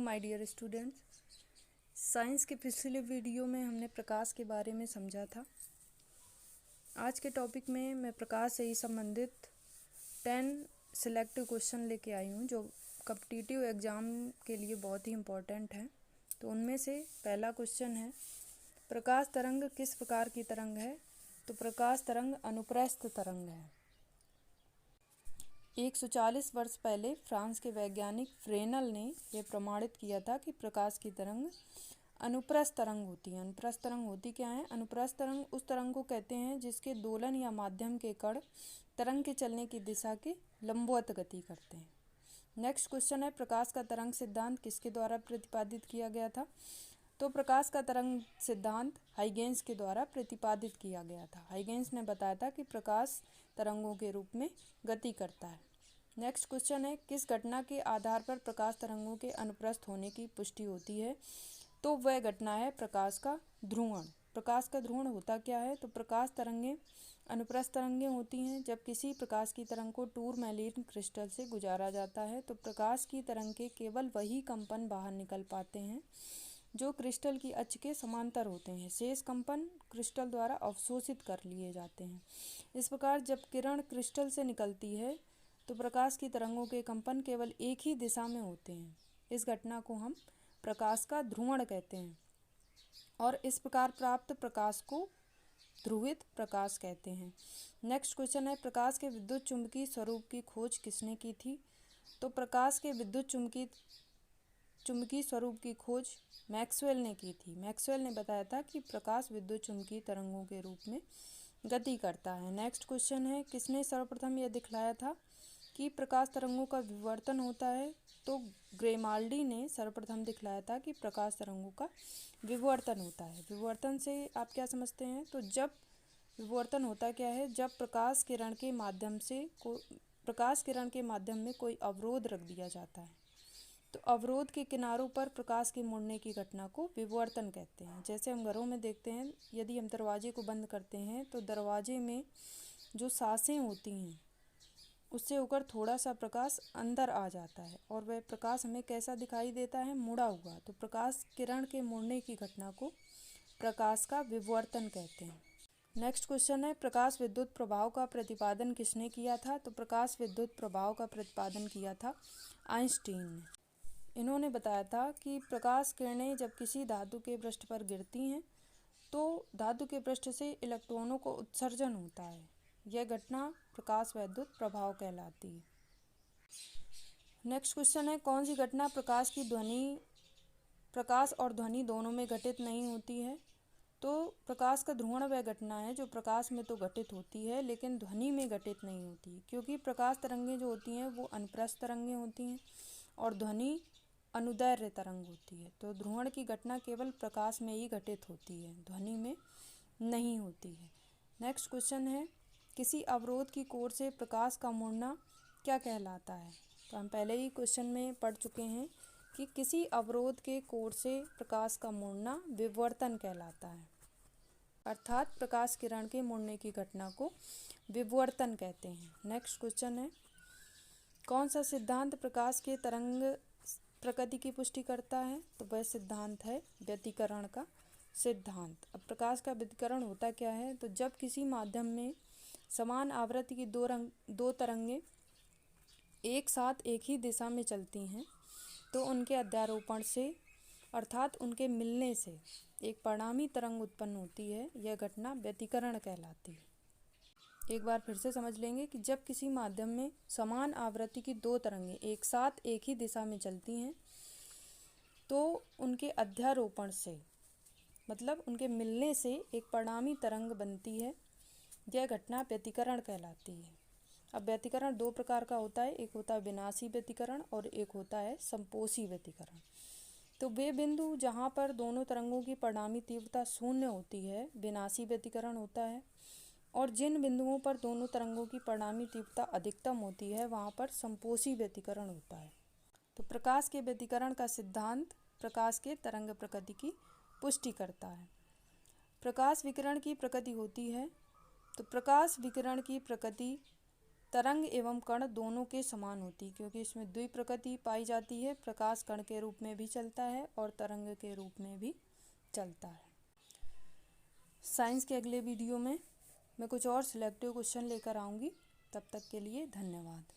My dear students. Science के पिछले video में हमने प्रकाश के बारे में समझा था। आज के टॉपिक में मैं प्रकाश से ही संबंधित 10 सिलेक्टिव क्वेश्चन लेके आई हूँ जो कॉम्पिटिटिव एग्ज़ाम के लिए बहुत ही इम्पोर्टेंट हैं। तो उनमें से पहला क्वेश्चन है, प्रकाश तरंग किस प्रकार की तरंग है? तो प्रकाश तरंग अनुप्रस्थ तरंग है। 140 वर्ष पहले फ्रांस के वैज्ञानिक फ्रेनल ने यह प्रमाणित किया था कि प्रकाश की तरंग अनुप्रस्थ तरंग होती है। अनुप्रस्थ तरंग होती क्या है? अनुप्रस्थ तरंग उस तरंग को कहते हैं जिसके दोलन या माध्यम के कण तरंग के चलने की दिशा के लंबवत गति करते हैं। नेक्स्ट क्वेश्चन है, प्रकाश का तरंग सिद्धांत किसके द्वारा प्रतिपादित किया गया था? तो प्रकाश का तरंग सिद्धांत हाइगेंस के द्वारा प्रतिपादित किया गया था। हाइगेंस ने बताया था कि प्रकाश तरंगों के रूप में गति करता है। नेक्स्ट क्वेश्चन है, किस घटना के आधार पर प्रकाश तरंगों के अनुप्रस्थ होने की पुष्टि होती है? तो वह घटना है प्रकाश का ध्रुवण। प्रकाश का ध्रुवण होता क्या है? तो प्रकाश तरंगें अनुप्रस्थ तरंगें होती हैं। जब किसी प्रकाश की तरंग को टूरमैलीन क्रिस्टल से गुजारा जाता है तो प्रकाश की तरंग के केवल वही कंपन बाहर निकल पाते हैं जो क्रिस्टल की अक्ष के समांतर होते हैं। शेष कंपन क्रिस्टल द्वारा अवशोषित कर लिए जाते हैं। इस प्रकार जब किरण क्रिस्टल से निकलती है तो प्रकाश की तरंगों के कंपन केवल एक ही दिशा में होते हैं। इस घटना को हम प्रकाश का ध्रुवण कहते हैं और इस प्रकार प्राप्त प्रकाश को ध्रुवित प्रकाश कहते हैं। नेक्स्ट क्वेश्चन है, प्रकाश के विद्युत चुंबकीय स्वरूप की खोज किसने की थी? तो प्रकाश के विद्युत चुंबकीय स्वरूप की खोज मैक्सवेल ने की थी। मैक्सवेल ने बताया था कि प्रकाश विद्युत चुंबकीय तरंगों के रूप में गति करता है। नेक्स्ट क्वेश्चन है, किसने सर्वप्रथम यह दिखलाया था कि प्रकाश तरंगों का विवर्तन होता है? तो ग्रेमाल्डी ने सर्वप्रथम दिखलाया था कि प्रकाश तरंगों का विवर्तन होता है। विवर्तन से आप क्या समझते हैं? तो जब विवर्तन होता क्या है, जब प्रकाश किरण के माध्यम में कोई अवरोध रख दिया जाता है तो अवरोध के किनारों पर प्रकाश के मुड़ने की घटना को विवर्तन कहते हैं। जैसे हम घरों में देखते हैं, यदि हम दरवाजे को बंद करते हैं तो दरवाजे में जो सांसें होती हैं उससे होकर थोड़ा सा प्रकाश अंदर आ जाता है और वह प्रकाश हमें कैसा दिखाई देता है? मुड़ा हुआ। तो प्रकाश किरण के मुड़ने की घटना को प्रकाश का विवर्तन कहते हैं। नेक्स्ट क्वेश्चन है, प्रकाश विद्युत प्रभाव का प्रतिपादन किसने किया था? तो प्रकाश विद्युत प्रभाव का प्रतिपादन किया था आइंस्टीन ने। इन्होंने बताया था कि प्रकाश किरणें जब किसी धातु के पृष्ठ पर गिरती हैं तो धातु के पृष्ठ से इलेक्ट्रॉनों को उत्सर्जन होता है। यह घटना प्रकाश विद्युत प्रभाव कहलाती है। नेक्स्ट क्वेश्चन है, कौन सी घटना प्रकाश और ध्वनि दोनों में घटित नहीं होती है? तो प्रकाश का ध्रुवण वह घटना है जो प्रकाश में तो घटित होती है लेकिन ध्वनि में घटित नहीं होती, क्योंकि प्रकाश तरंगें जो होती हैं वो अनुप्रस्थ तरंगें होती हैं और ध्वनि अनुदैर्ध्य तरंग होती है। तो ध्रुवण की घटना केवल प्रकाश में ही घटित होती है, ध्वनि में नहीं होती है। नेक्स्ट क्वेश्चन है, किसी अवरोध की कोर से प्रकाश का मुड़ना क्या कहलाता है? तो हम पहले ही क्वेश्चन में पढ़ चुके हैं कि किसी अवरोध के कोर से प्रकाश का मुड़ना विवर्तन कहलाता है, अर्थात प्रकाश किरण के मुड़ने की घटना को विवर्तन कहते हैं। नेक्स्ट क्वेश्चन है, कौन सा सिद्धांत प्रकाश के तरंग प्रकृति की पुष्टि करता है? तो वह सिद्धांत है व्यतिकरण का सिद्धांत। अब प्रकाश का व्यतिकरण होता क्या है? तो जब किसी माध्यम में समान आवृत्ति की दो तरंगें एक साथ एक ही दिशा में चलती हैं तो उनके अध्यारोपण से अर्थात उनके मिलने से एक परिणामी तरंग उत्पन्न होती है। यह घटना व्यतिकरण कहलाती है। एक बार फिर से समझ लेंगे कि जब किसी माध्यम में समान आवृत्ति की दो तरंगें एक साथ एक ही दिशा में चलती हैं तो उनके अध्यारोपण से मतलब उनके मिलने से एक परिणामी तरंग बनती है। यह घटना व्यतिकरण कहलाती है। अब व्यतिकरण दो प्रकार का होता है, एक होता है विनाशी व्यतिकरण और एक होता है संपोषी व्यतिकरण। तो वे बिंदु जहाँ पर दोनों तरंगों की परिणामी तीव्रता शून्य होती है विनाशी व्यतिकरण होता है, और जिन बिंदुओं पर दोनों तरंगों की परिणामी तीव्रता अधिकतम होती है वहाँ पर संपोषी व्यतिकरण होता है। तो प्रकाश के व्यतिकरण का सिद्धांत प्रकाश के तरंग प्रकृति की पुष्टि करता है। प्रकाश विकिरण की प्रकृति होती है। तो प्रकाश विकिरण की प्रकृति तरंग एवं कण दोनों के समान होती, क्योंकि इसमें द्वि प्रकृति पाई जाती है। प्रकाश कण के रूप में भी चलता है और तरंग के रूप में भी चलता है। साइंस के अगले वीडियो में मैं कुछ और सिलेक्टिव क्वेश्चन लेकर आऊँगी। तब तक के लिए धन्यवाद।